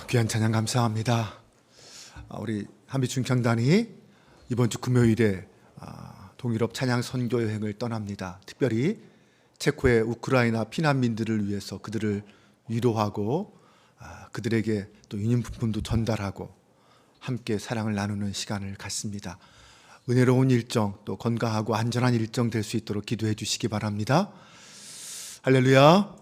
귀한 찬양 감사합니다. 우리 한빛중창단이 이번 주 금요일에 동유럽 찬양 선교 여행을 떠납니다. 특별히 체코의 우크라이나 피난민들을 위해서 그들을 위로하고 그들에게 또 유니폼도 전달하고 함께 사랑을 나누는 시간을 갖습니다. 은혜로운 일정, 또 건강하고 안전한 일정 될 수 있도록 기도해 주시기 바랍니다. 할렐루야.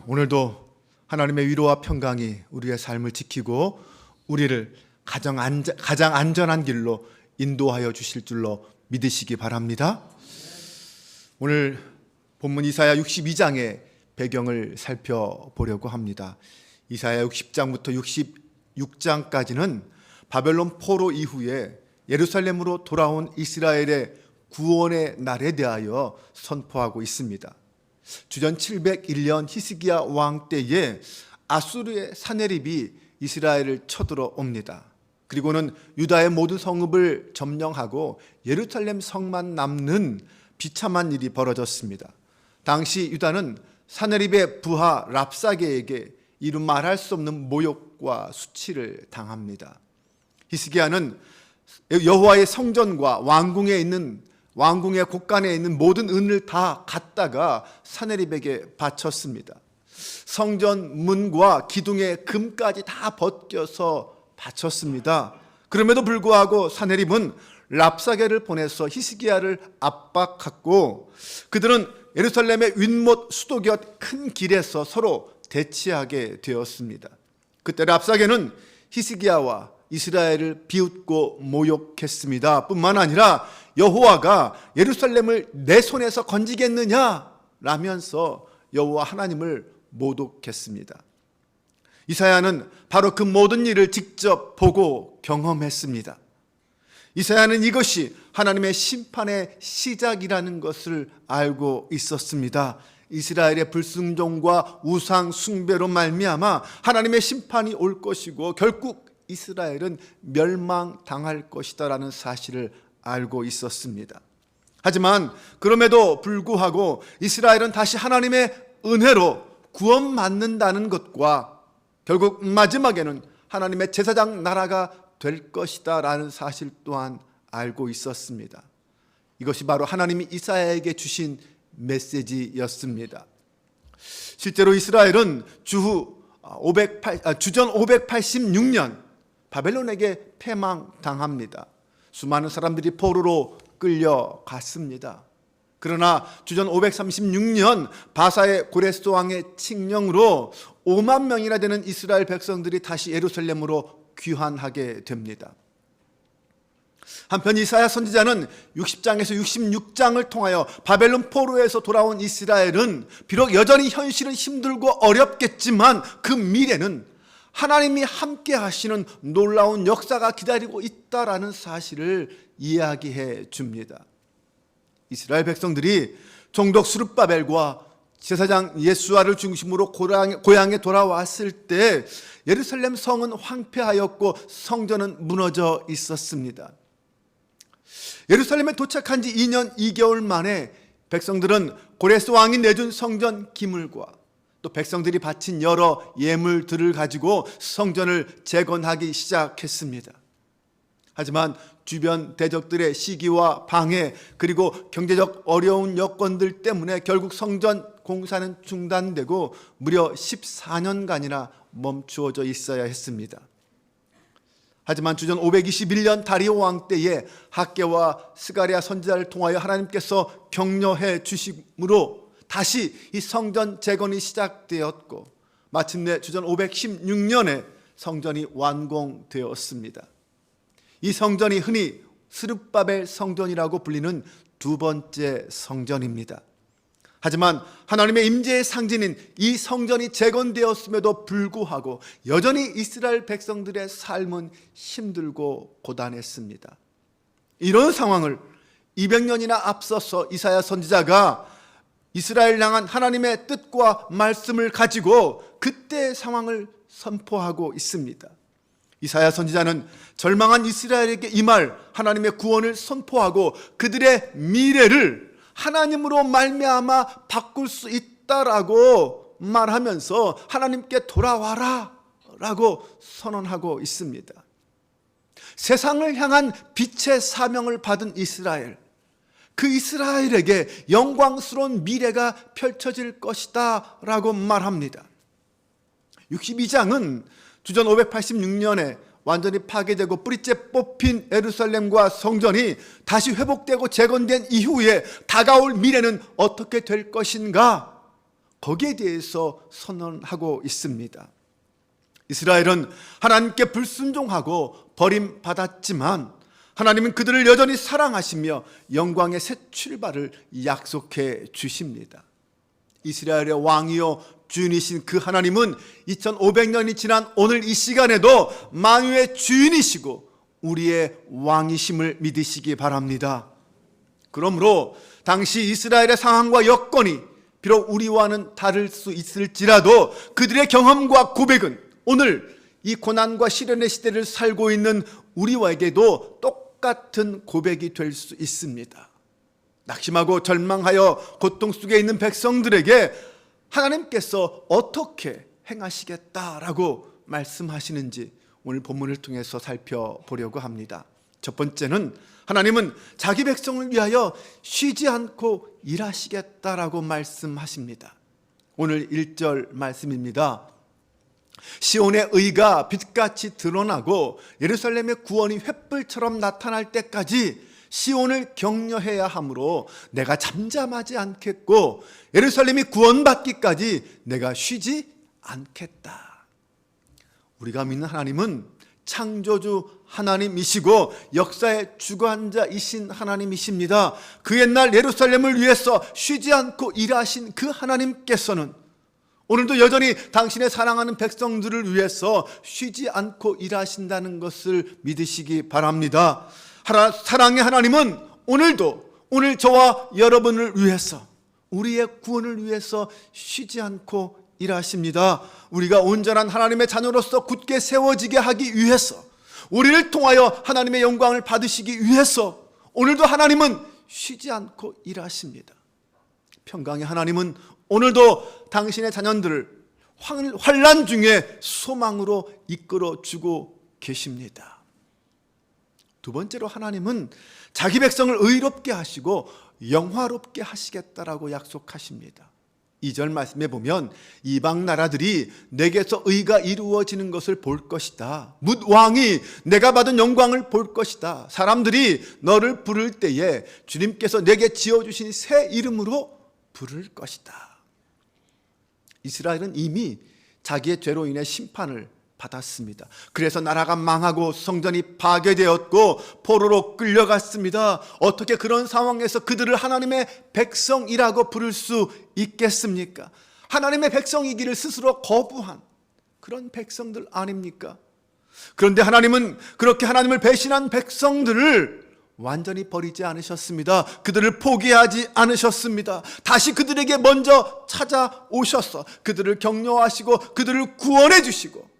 오늘도 하나님의 위로와 평강이 우리의 삶을 지키고 우리를 가장 안전한 길로 인도하여 주실 줄로 믿으시기 바랍니다. 오늘 본문 이사야 62장의 배경을 살펴보려고 합니다. 이사야 60장부터 66장까지는 바벨론 포로 이후에 예루살렘으로 돌아온 이스라엘의 구원의 날에 대하여 선포하고 있습니다. 주전 701년 히스기야 왕 때에 아수르의 사네립이 이스라엘을 쳐들어 옵니다. 그리고는 유다의 모든 성읍을 점령하고 예루살렘 성만 남는 비참한 일이 벌어졌습니다. 당시 유다는 사네립의 부하 랍사게에게 이루 말할 수 없는 모욕과 수치를 당합니다. 히스기야는 여호와의 성전과 왕궁의 곳간에 있는 모든 은을 다 갖다가 사네립에게 바쳤습니다. 성전 문과 기둥의 금까지 다 벗겨서 바쳤습니다. 그럼에도 불구하고 사네립은 랍사게를 보내서 히스기야를 압박했고 그들은 예루살렘의 윗못 수도 곁 큰 길에서 서로 대치하게 되었습니다. 그때 랍사게는 히스기야와 이스라엘을 비웃고 모욕했습니다. 뿐만 아니라 여호와가 예루살렘을 내 손에서 건지겠느냐 라면서 여호와 하나님을 모독했습니다. 이사야는 바로 그 모든 일을 직접 보고 경험했습니다. 이사야는 이것이 하나님의 심판의 시작이라는 것을 알고 있었습니다. 이스라엘의 불순종과 우상 숭배로 말미암아 하나님의 심판이 올 것이고 결국 이스라엘은 멸망당할 것이다라는 사실을 알고 있었습니다. 하지만 그럼에도 불구하고 이스라엘은 다시 하나님의 은혜로 구원받는다는 것과 결국 마지막에는 하나님의 제사장 나라가 될 것이다 라는 사실 또한 알고 있었습니다. 이것이 바로 하나님이 이사야에게 주신 메시지였습니다. 실제로 이스라엘은 주전 586년 바벨론에게 패망당합니다. 수많은 사람들이 포로로 끌려갔습니다. 그러나 주전 536년 바사의 고레스 왕의 칙령으로 5만 명이나 되는 이스라엘 백성들이 다시 예루살렘으로 귀환하게 됩니다. 한편 이사야 선지자는 60장에서 66장을 통하여 바벨론 포로에서 돌아온 이스라엘은 비록 여전히 현실은 힘들고 어렵겠지만 그 미래는 하나님이 함께 하시는 놀라운 역사가 기다리고 있다라는 사실을 이야기해 줍니다. 이스라엘 백성들이 총독 스룹바벨과 제사장 예수아를 중심으로 고향에 돌아왔을 때 예루살렘 성은 황폐하였고 성전은 무너져 있었습니다. 예루살렘에 도착한 지 2년 2개월 만에 백성들은 고레스 왕이 내준 성전 기물과 또 백성들이 바친 여러 예물들을 가지고 성전을 재건하기 시작했습니다. 하지만 주변 대적들의 시기와 방해 그리고 경제적 어려운 여건들 때문에 결국 성전 공사는 중단되고 무려 14년간이나 멈추어져 있어야 했습니다. 하지만 주전 521년 다리오 왕 때에 학개와 스가랴 선지자를 통하여 하나님께서 격려해 주심으로 다시 이 성전 재건이 시작되었고 마침내 주전 516년에 성전이 완공되었습니다. 이 성전이 흔히 스룹바벨 성전이라고 불리는 두 번째 성전입니다. 하지만 하나님의 임재의 상징인 이 성전이 재건되었음에도 불구하고 여전히 이스라엘 백성들의 삶은 힘들고 고단했습니다. 이런 상황을 200년이나 앞서서 이사야 선지자가 이스라엘 향한 하나님의 뜻과 말씀을 가지고 그때의 상황을 선포하고 있습니다. 이사야 선지자는 절망한 이스라엘에게 임할 하나님의 구원을 선포하고 그들의 미래를 하나님으로 말미암아 바꿀 수 있다라고 말하면서 하나님께 돌아와라 라고 선언하고 있습니다. 세상을 향한 빛의 사명을 받은 이스라엘, 그 이스라엘에게 영광스러운 미래가 펼쳐질 것이다 라고 말합니다. 62장은 주전 586년에 완전히 파괴되고 뿌리째 뽑힌 예루살렘과 성전이 다시 회복되고 재건된 이후에 다가올 미래는 어떻게 될 것인가, 거기에 대해서 선언하고 있습니다. 이스라엘은 하나님께 불순종하고 버림받았지만 하나님은 그들을 여전히 사랑하시며 영광의 새 출발을 약속해 주십니다. 이스라엘의 왕이요 주인이신 그 하나님은 2500년이 지난 오늘 이 시간에도 만유의 주인이시고 우리의 왕이심을 믿으시기 바랍니다. 그러므로 당시 이스라엘의 상황과 여건이 비록 우리와는 다를 수 있을지라도 그들의 경험과 고백은 오늘 이 고난과 시련의 시대를 살고 있는 우리에게도 똑같은 고백이 될 수 있습니다. 낙심하고 절망하여 고통 속에 있는 백성들에게 하나님께서 어떻게 행하시겠다라고 말씀하시는지 오늘 본문을 통해서 살펴보려고 합니다. 첫 번째는 하나님은 자기 백성을 위하여 쉬지 않고 일하시겠다라고 말씀하십니다. 오늘 1절 말씀입니다. 시온의 의가 빛같이 드러나고 예루살렘의 구원이 횃불처럼 나타날 때까지 시온을 격려해야 하므로 내가 잠잠하지 않겠고 예루살렘이 구원받기까지 내가 쉬지 않겠다. 우리가 믿는 하나님은 창조주 하나님이시고 역사의 주관자이신 하나님이십니다. 그 옛날 예루살렘을 위해서 쉬지 않고 일하신 그 하나님께서는 오늘도 여전히 당신의 사랑하는 백성들을 위해서 쉬지 않고 일하신다는 것을 믿으시기 바랍니다. 사랑의 하나님은 오늘도 오늘 저와 여러분을 위해서 우리의 구원을 위해서 쉬지 않고 일하십니다. 우리가 온전한 하나님의 자녀로서 굳게 세워지게 하기 위해서, 우리를 통하여 하나님의 영광을 받으시기 위해서 오늘도 하나님은 쉬지 않고 일하십니다. 평강의 하나님은 오늘도 당신의 자녀들을 환난 중에 소망으로 이끌어주고 계십니다. 두 번째로 하나님은 자기 백성을 의롭게 하시고 영화롭게 하시겠다라고 약속하십니다. 2절 말씀에 보면 이방 나라들이 내게서 의가 이루어지는 것을 볼 것이다. 뭇 왕이 내가 받은 영광을 볼 것이다. 사람들이 너를 부를 때에 주님께서 내게 지어주신 새 이름으로 부를 것이다. 이스라엘은 이미 자기의 죄로 인해 심판을 받았습니다. 그래서 나라가 망하고 성전이 파괴되었고 포로로 끌려갔습니다. 어떻게 그런 상황에서 그들을 하나님의 백성이라고 부를 수 있겠습니까? 하나님의 백성이기를 스스로 거부한 그런 백성들 아닙니까? 그런데 하나님은 그렇게 하나님을 배신한 백성들을 완전히 버리지 않으셨습니다. 그들을 포기하지 않으셨습니다. 다시 그들에게 먼저 찾아오셔서 그들을 격려하시고 그들을 구원해 주시고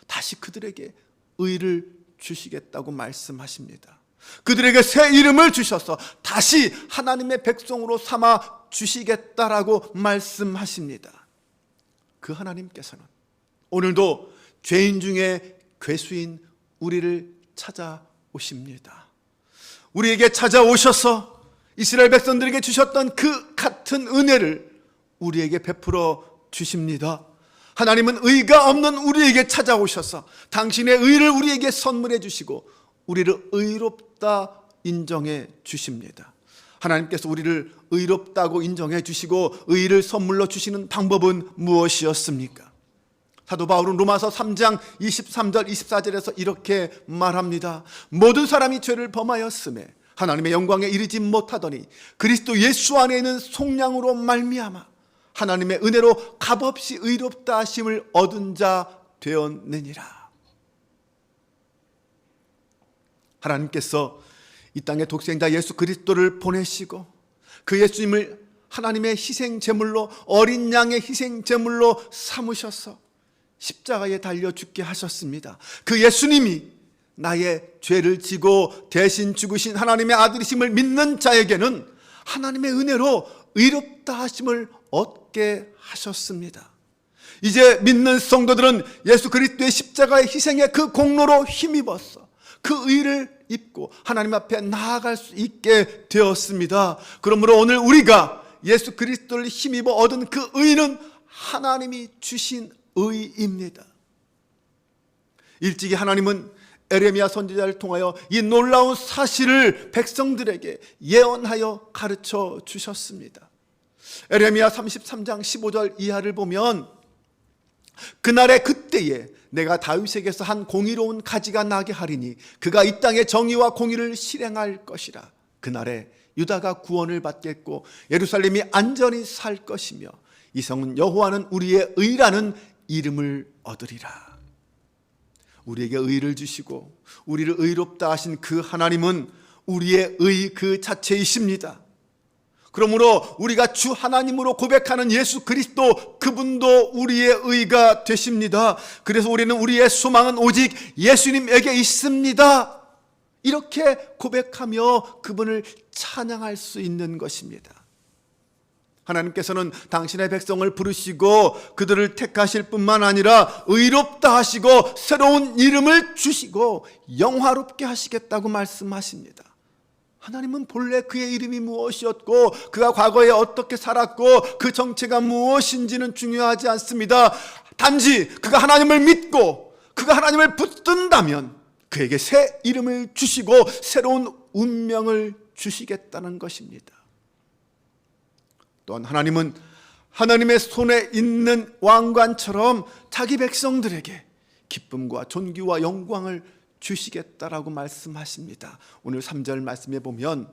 다시 그들에게 의를 주시겠다고 말씀하십니다. 그들에게 새 이름을 주셔서 다시 하나님의 백성으로 삼아 주시겠다라고 말씀하십니다. 그 하나님께서는 오늘도 죄인 중에 괴수인 우리를 찾아오십니다. 우리에게 찾아오셔서 이스라엘 백성들에게 주셨던 그 같은 은혜를 우리에게 베풀어 주십니다. 하나님은 의가 없는 우리에게 찾아오셔서 당신의 의를 우리에게 선물해 주시고 우리를 의롭다 인정해 주십니다. 하나님께서 우리를 의롭다고 인정해 주시고 의를 선물로 주시는 방법은 무엇이었습니까? 사도 바울은 로마서 3장 23절 24절에서 이렇게 말합니다. 모든 사람이 죄를 범하였음에 하나님의 영광에 이르지 못하더니 그리스도 예수 안에 있는 속량으로 말미암아 하나님의 은혜로 값없이 의롭다 하심을 얻은 자 되었느니라. 하나님께서 이 땅에 독생자 예수 그리스도를 보내시고 그 예수님을 하나님의 희생 제물로, 어린 양의 희생 제물로 삼으셔서 십자가에 달려 죽게 하셨습니다. 그 예수님이 나의 죄를 지고 대신 죽으신 하나님의 아들이심을 믿는 자에게는 하나님의 은혜로 의롭다 하심을 얻게 하셨습니다. 이제 믿는 성도들은 예수 그리스도의 십자가의 희생의 그 공로로 힘입어서 그 의를 입고 하나님 앞에 나아갈 수 있게 되었습니다. 그러므로 오늘 우리가 예수 그리스도를 힘입어 얻은 그 의는 하나님이 주신 의입니다. 일찍이 하나님은 에레미야 선지자를 통하여 이 놀라운 사실을 백성들에게 예언하여 가르쳐 주셨습니다. 에레미야 33장 15절 이하를 보면 그날에 그때에 내가 다윗에게서 한 공의로운 가지가 나게 하리니 그가 이 땅에 정의와 공의를 실행할 것이라. 그날에 유다가 구원을 받겠고 예루살렘이 안전히 살 것이며 이 성은 여호와는 우리의 의라는 이름을 얻으리라. 우리에게 의를 주시고 우리를 의롭다 하신 그 하나님은 우리의 의 그 자체이십니다. 그러므로 우리가 주 하나님으로 고백하는 예수 그리스도, 그분도 우리의 의가 되십니다. 그래서 우리는 우리의 소망은 오직 예수님에게 있습니다. 이렇게 고백하며 그분을 찬양할 수 있는 것입니다. 하나님께서는 당신의 백성을 부르시고 그들을 택하실 뿐만 아니라 의롭다 하시고 새로운 이름을 주시고 영화롭게 하시겠다고 말씀하십니다. 하나님은 본래 그의 이름이 무엇이었고 그가 과거에 어떻게 살았고 그 정체가 무엇인지는 중요하지 않습니다. 단지 그가 하나님을 믿고 그가 하나님을 붙든다면 그에게 새 이름을 주시고 새로운 운명을 주시겠다는 것입니다. 또한 하나님은 하나님의 손에 있는 왕관처럼 자기 백성들에게 기쁨과 존귀와 영광을 주시겠다라고 말씀하십니다. 오늘 3절 말씀에 보면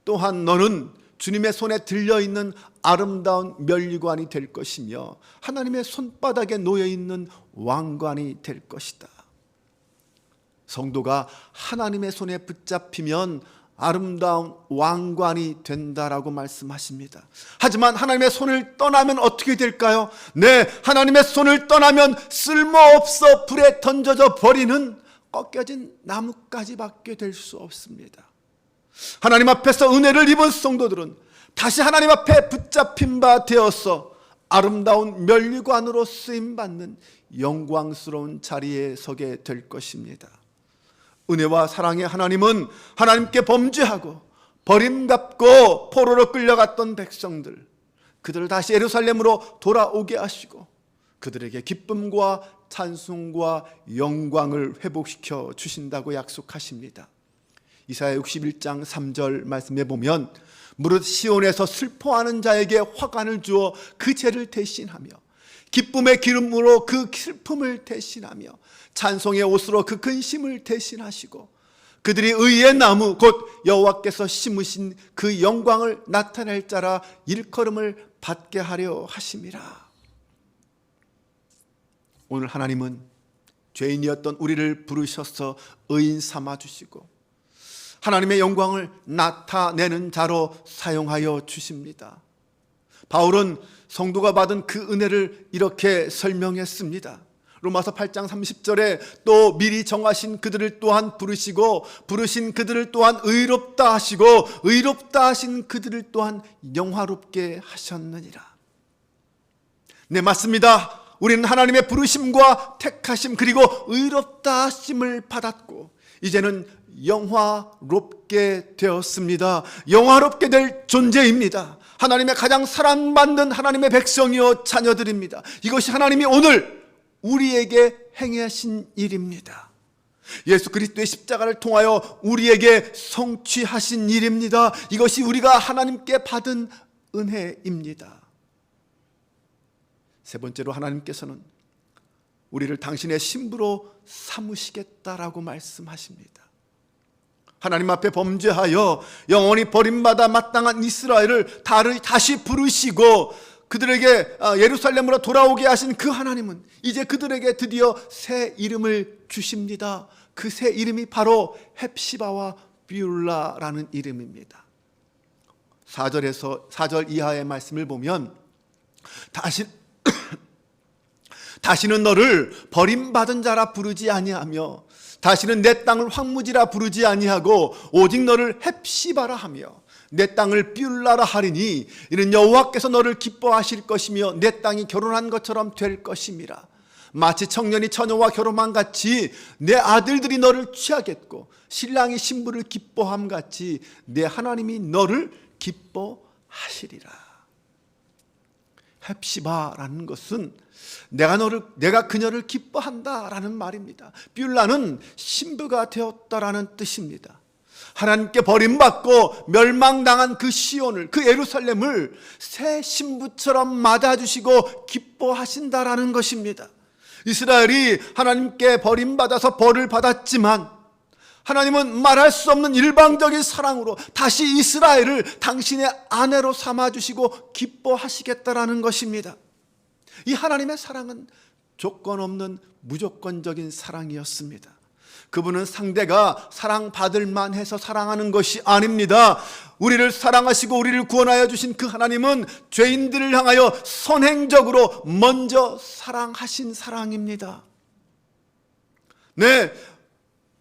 또한 너는 주님의 손에 들려있는 아름다운 면류관이 될 것이며 하나님의 손바닥에 놓여있는 왕관이 될 것이다. 성도가 하나님의 손에 붙잡히면 아름다운 왕관이 된다라고 말씀하십니다. 하지만 하나님의 손을 떠나면 어떻게 될까요? 네, 하나님의 손을 떠나면 쓸모없어 불에 던져져 버리는 꺾여진 나뭇가지밖에 될 수 없습니다. 하나님 앞에서 은혜를 입은 성도들은 다시 하나님 앞에 붙잡힌 바 되어서 아름다운 면류관으로 쓰임받는 영광스러운 자리에 서게 될 것입니다. 은혜와 사랑의 하나님은 하나님께 범죄하고 버림받고 포로로 끌려갔던 백성들, 그들을 다시 예루살렘으로 돌아오게 하시고 그들에게 기쁨과 찬송과 영광을 회복시켜 주신다고 약속하십니다. 이사야 61장 3절 말씀에 보면 무릇 시온에서 슬퍼하는 자에게 화관을 주어 그 죄를 대신하며 기쁨의 기름으로 그 슬픔을 대신하며 찬송의 옷으로 그 근심을 대신하시고 그들이 의의 나무 곧 여호와께서 심으신 그 영광을 나타낼 자라 일컬음을 받게 하려 하심이라. 오늘 하나님은 죄인이었던 우리를 부르셔서 의인 삼아주시고 하나님의 영광을 나타내는 자로 사용하여 주십니다. 바울은 성도가 받은 그 은혜를 이렇게 설명했습니다. 로마서 8장 30절에 또 미리 정하신 그들을 또한 부르시고 부르신 그들을 또한 의롭다 하시고 의롭다 하신 그들을 또한 영화롭게 하셨느니라. 네, 맞습니다. 우리는 하나님의 부르심과 택하심 그리고 의롭다 하심을 받았고 이제는 영화롭게 되었습니다. 영화롭게 될 존재입니다. 하나님의 가장 사랑받는 하나님의 백성이요 자녀들입니다. 이것이 하나님이 오늘 우리에게 행하신 일입니다. 예수 그리스도의 십자가를 통하여 우리에게 성취하신 일입니다. 이것이 우리가 하나님께 받은 은혜입니다. 세 번째로 하나님께서는 우리를 당신의 신부로 삼으시겠다라고 말씀하십니다. 하나님 앞에 범죄하여 영원히 버림받아 마땅한 이스라엘을 다시 부르시고 그들에게 예루살렘으로 돌아오게 하신 그 하나님은 이제 그들에게 드디어 새 이름을 주십니다. 그 새 이름이 바로 헵시바와 비울라라는 이름입니다. 4절 이하의 말씀을 보면 다시는 너를 버림받은 자라 부르지 아니하며 다시는 내 땅을 황무지라 부르지 아니하고 오직 너를 헵시바라 하며 내 땅을 뷸라라 하리니 이는 여호와께서 너를 기뻐하실 것이며 내 땅이 결혼한 것처럼 될 것임이라. 마치 청년이 처녀와 결혼한 같이 내 아들들이 너를 취하겠고 신랑이 신부를 기뻐함 같이 내 하나님이 너를 기뻐하시리라. 헵시바라는 것은 내가 그녀를 기뻐한다라는 말입니다. 뷸라는 신부가 되었다라는 뜻입니다. 하나님께 버림받고 멸망당한 그 시온을, 그 예루살렘을 새 신부처럼 맞아주시고 기뻐하신다라는 것입니다. 이스라엘이 하나님께 버림받아서 벌을 받았지만 하나님은 말할 수 없는 일방적인 사랑으로 다시 이스라엘을 당신의 아내로 삼아주시고 기뻐하시겠다라는 것입니다. 이 하나님의 사랑은 조건 없는 무조건적인 사랑이었습니다. 그분은 상대가 사랑받을 만해서 사랑하는 것이 아닙니다. 우리를 사랑하시고 우리를 구원하여 주신 그 하나님은 죄인들을 향하여 선행적으로 먼저 사랑하신 사랑입니다. 네,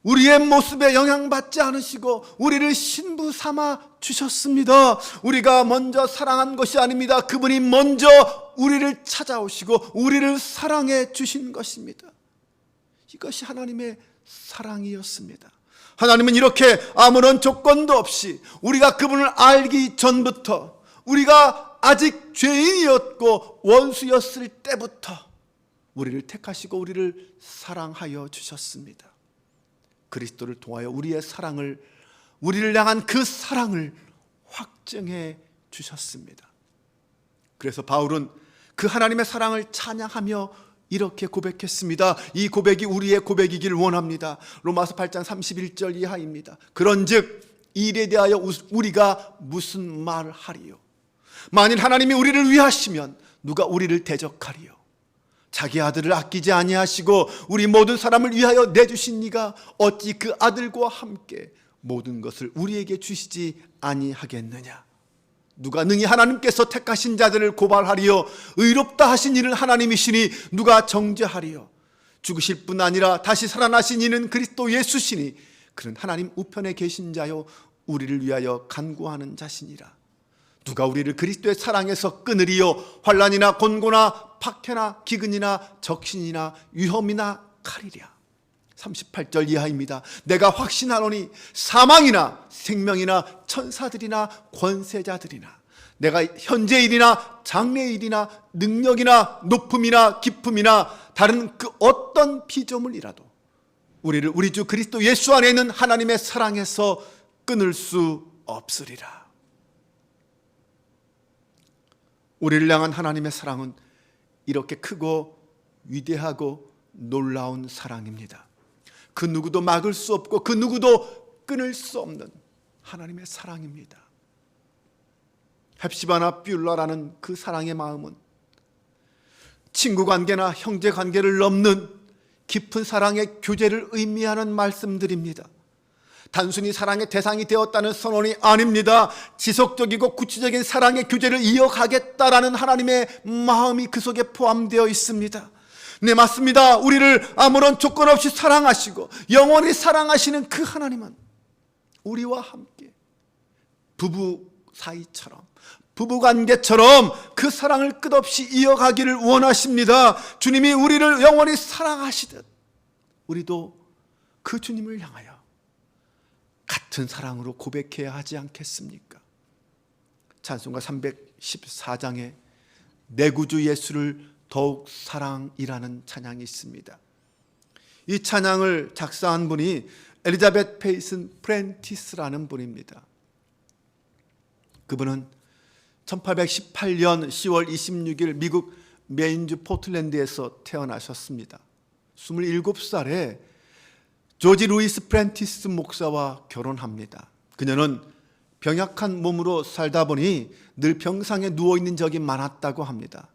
우리의 모습에 영향받지 않으시고 우리를 신부 삼아 주셨습니다. 우리가 먼저 사랑한 것이 아닙니다. 그분이 먼저 우리를 찾아오시고 우리를 사랑해 주신 것입니다. 이것이 하나님의 사랑이었습니다. 하나님은 이렇게 아무런 조건도 없이 우리가 그분을 알기 전부터, 우리가 아직 죄인이었고 원수였을 때부터 우리를 택하시고 우리를 사랑하여 주셨습니다. 그리스도를 통하여 우리를 향한 그 사랑을 확증해 주셨습니다. 그래서 바울은 그 하나님의 사랑을 찬양하며 이렇게 고백했습니다. 이 고백이 우리의 고백이길 원합니다. 로마서 8장 31절 이하입니다. 그런즉 이 일에 대하여 우리가 무슨 말을 하리요? 만일 하나님이 우리를 위하시면 누가 우리를 대적하리요? 자기 아들을 아끼지 아니하시고 우리 모든 사람을 위하여 내주신 이가 어찌 그 아들과 함께 모든 것을 우리에게 주시지 아니하겠느냐? 누가 능히 하나님께서 택하신 자들을 고발하리요? 의롭다 하신 이는 하나님이시니 누가 정죄하리요? 죽으실 뿐 아니라 다시 살아나신 이는 그리스도 예수시니 그는 하나님 우편에 계신 자요 우리를 위하여 간구하는 자시니라. 누가 우리를 그리스도의 사랑에서 끊으리요? 환난이나 곤고나 박해나 기근이나 적신이나 위험이나 칼이랴. 38절 이하입니다. 내가 확신하노니 사망이나 생명이나 천사들이나 권세자들이나 내가 현재일이나 장래일이나 능력이나 높음이나 깊음이나 다른 그 어떤 피조물이라도 우리를 우리 주 그리스도 예수 안에 있는 하나님의 사랑에서 끊을 수 없으리라. 우리를 향한 하나님의 사랑은 이렇게 크고 위대하고 놀라운 사랑입니다. 그 누구도 막을 수 없고 그 누구도 끊을 수 없는 하나님의 사랑입니다. 헵시바나 뷸라라는 그 사랑의 마음은 친구 관계나 형제 관계를 넘는 깊은 사랑의 교제를 의미하는 말씀들입니다. 단순히 사랑의 대상이 되었다는 선언이 아닙니다. 지속적이고 구체적인 사랑의 교제를 이어가겠다라는 하나님의 마음이 그 속에 포함되어 있습니다. 네, 맞습니다. 우리를 아무런 조건 없이 사랑하시고 영원히 사랑하시는 그 하나님은 우리와 함께 부부 사이처럼, 부부관계처럼 그 사랑을 끝없이 이어가기를 원하십니다. 주님이 우리를 영원히 사랑하시듯 우리도 그 주님을 향하여 같은 사랑으로 고백해야 하지 않겠습니까? 찬송가 314장에 내 구주 예수를 더욱 사랑이라는 찬양이 있습니다. 이 찬양을 작사한 분이 엘리자베트 페이슨 프렌티스라는 분입니다. 그분은 1818년 10월 26일 미국 메인주 포틀랜드에서 태어나셨습니다. 27살에 조지 루이스 프렌티스 목사와 결혼합니다. 그녀는 병약한 몸으로 살다 보니 늘 병상에 누워있는 적이 많았다고 합니다.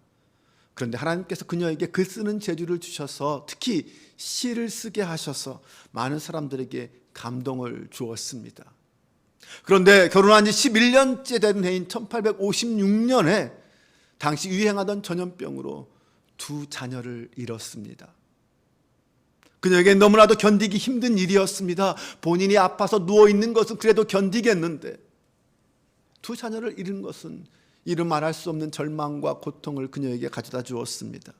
그런데 하나님께서 그녀에게 글 쓰는 재주를 주셔서 특히 시를 쓰게 하셔서 많은 사람들에게 감동을 주었습니다. 그런데 결혼한 지 11년째 된 해인 1856년에 당시 유행하던 전염병으로 두 자녀를 잃었습니다. 그녀에게 너무나도 견디기 힘든 일이었습니다. 본인이 아파서 누워있는 것은 그래도 견디겠는데 두 자녀를 잃은 것은 이루 말할 수 없는 절망과 고통을 그녀에게 가져다 주었습니다.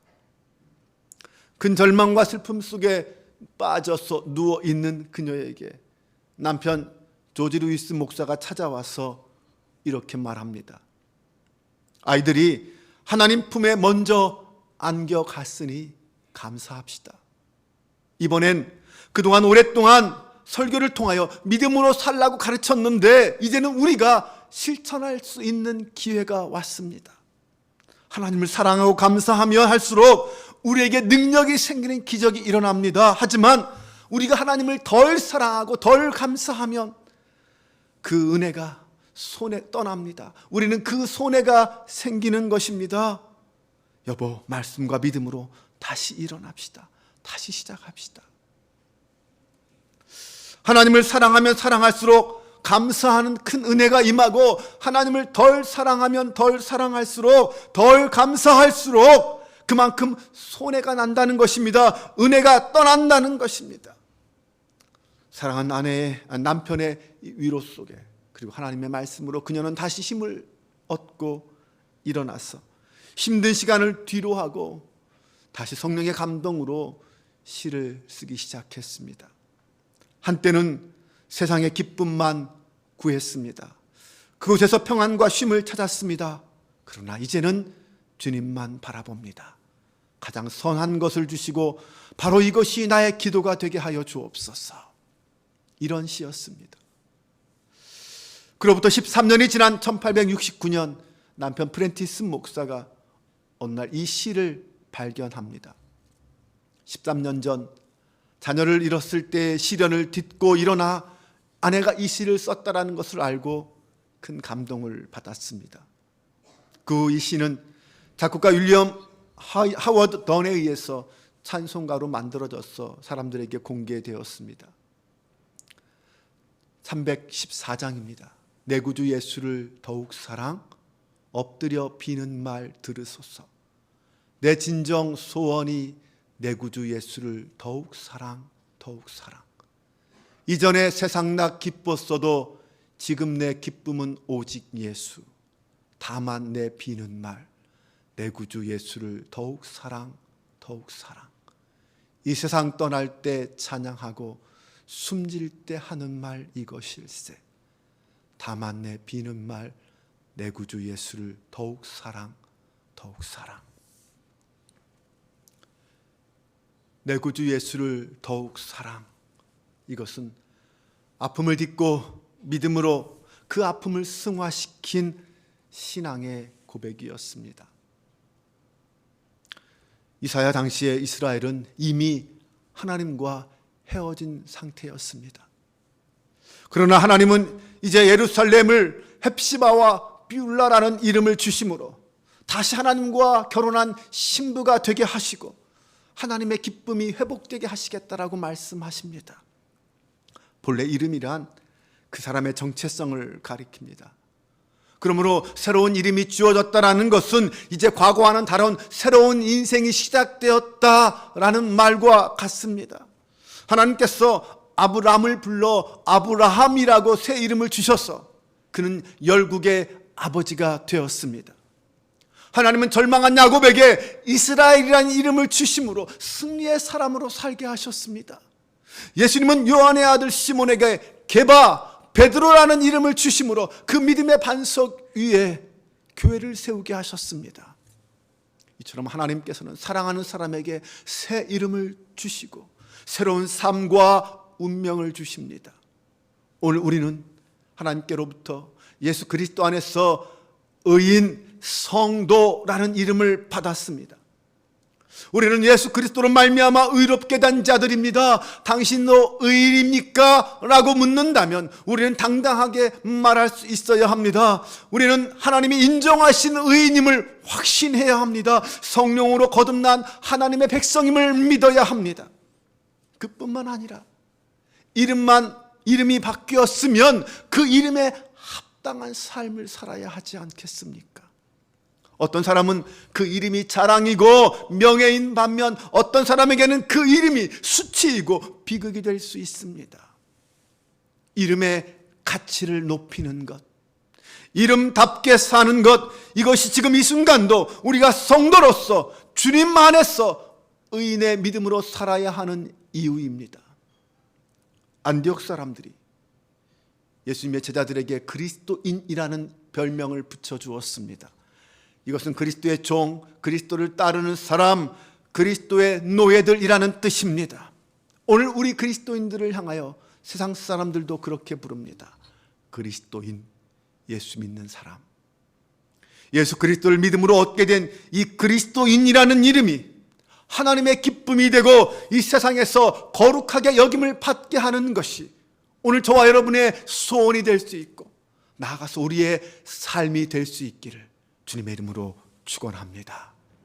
그 절망과 슬픔 속에 빠져서 누워있는 그녀에게 남편 조지 루이스 목사가 찾아와서 이렇게 말합니다. 아이들이 하나님 품에 먼저 안겨갔으니 감사합시다. 이번엔 그동안 오랫동안 설교를 통하여 믿음으로 살라고 가르쳤는데 이제는 우리가 실천할 수 있는 기회가 왔습니다. 하나님을 사랑하고 감사하며 할수록 우리에게 능력이 생기는 기적이 일어납니다. 하지만 우리가 하나님을 덜 사랑하고 덜 감사하면 그 은혜가 손에 떠납니다. 우리는 그 손해가 생기는 것입니다. 여보, 말씀과 믿음으로 다시 일어납시다. 다시 시작합시다. 하나님을 사랑하면 사랑할수록 감사하는 큰 은혜가 임하고, 하나님을 덜 사랑하면 덜 사랑할수록 덜 감사할수록 그만큼 손해가 난다는 것입니다. 은혜가 떠난다는 것입니다. 사랑하는 남편의 위로 속에, 그리고 하나님의 말씀으로 그녀는 다시 힘을 얻고 일어나서 힘든 시간을 뒤로하고 다시 성령의 감동으로 시를 쓰기 시작했습니다. 한때는 세상의 기쁨만 구했습니다. 그곳에서 평안과 쉼을 찾았습니다. 그러나 이제는 주님만 바라봅니다. 가장 선한 것을 주시고 바로 이것이 나의 기도가 되게 하여 주옵소서. 이런 시였습니다. 그로부터 13년이 지난 1869년 남편 프랜티스 목사가 어느 날 이 시를 발견합니다. 13년 전 자녀를 잃었을 때 시련을 딛고 일어나 아내가 이 시를 썼다라는 것을 알고 큰 감동을 받았습니다. 그 이 시는 작곡가 윌리엄 하워드 던에 의해서 찬송가로 만들어져서 사람들에게 공개되었습니다. 314장입니다. 내 구주 예수를 더욱 사랑, 엎드려 비는 말 들으소서. 내 진정 소원이 내 구주 예수를 더욱 사랑, 더욱 사랑. 이전에 세상 나 기뻤어도 지금 내 기쁨은 오직 예수. 다만 내 비는 말, 내 구주 예수를 더욱 사랑, 더욱 사랑. 이 세상 떠날 때 찬양하고 숨질 때 하는 말 이것일세. 다만 내 비는 말, 내 구주 예수를 더욱 사랑, 더욱 사랑. 내 구주 예수를 더욱 사랑. 이것은 아픔을 딛고 믿음으로 그 아픔을 승화시킨 신앙의 고백이었습니다. 이사야 당시에 이스라엘은 이미 하나님과 헤어진 상태였습니다. 그러나 하나님은 이제 예루살렘을 헵시바와 비울라라는 이름을 주심으로 다시 하나님과 결혼한 신부가 되게 하시고 하나님의 기쁨이 회복되게 하시겠다라고 말씀하십니다. 본래 이름이란 그 사람의 정체성을 가리킵니다. 그러므로 새로운 이름이 주어졌다라는 것은 이제 과거와는 다른 새로운 인생이 시작되었다라는 말과 같습니다. 하나님께서 아브람을 불러 아브라함이라고 새 이름을 주셔서 그는 열국의 아버지가 되었습니다. 하나님은 절망한 야곱에게 이스라엘이라는 이름을 주심으로 승리의 사람으로 살게 하셨습니다. 예수님은 요한의 아들 시몬에게 게바, 베드로라는 이름을 주심으로 그 믿음의 반석 위에 교회를 세우게 하셨습니다. 이처럼 하나님께서는 사랑하는 사람에게 새 이름을 주시고 새로운 삶과 운명을 주십니다. 오늘 우리는 하나님께로부터 예수 그리스도 안에서 의인, 성도라는 이름을 받았습니다. 우리는 예수 그리스도로 말미암아 의롭게 된 자들입니다. 당신도 의인입니까? 라고 묻는다면 우리는 당당하게 말할 수 있어야 합니다. 우리는 하나님이 인정하신 의인임을 확신해야 합니다. 성령으로 거듭난 하나님의 백성임을 믿어야 합니다. 그뿐만 아니라 이름이 바뀌었으면 그 이름에 합당한 삶을 살아야 하지 않겠습니까? 어떤 사람은 그 이름이 자랑이고 명예인 반면 어떤 사람에게는 그 이름이 수치이고 비극이 될 수 있습니다. 이름의 가치를 높이는 것, 이름답게 사는 것, 이것이 지금 이 순간도 우리가 성도로서 주님 안에서 의인의 믿음으로 살아야 하는 이유입니다. 안디옥 사람들이 예수님의 제자들에게 그리스도인이라는 별명을 붙여주었습니다. 이것은 그리스도의 종, 그리스도를 따르는 사람, 그리스도의 노예들이라는 뜻입니다. 오늘 우리 그리스도인들을 향하여 세상 사람들도 그렇게 부릅니다. 그리스도인, 예수 믿는 사람. 예수 그리스도를 믿음으로 얻게 된 이 그리스도인이라는 이름이 하나님의 기쁨이 되고 이 세상에서 거룩하게 여김을 받게 하는 것이 오늘 저와 여러분의 소원이 될 수 있고 나아가서 우리의 삶이 될 수 있기를 주님의 이름으로 축원합니다.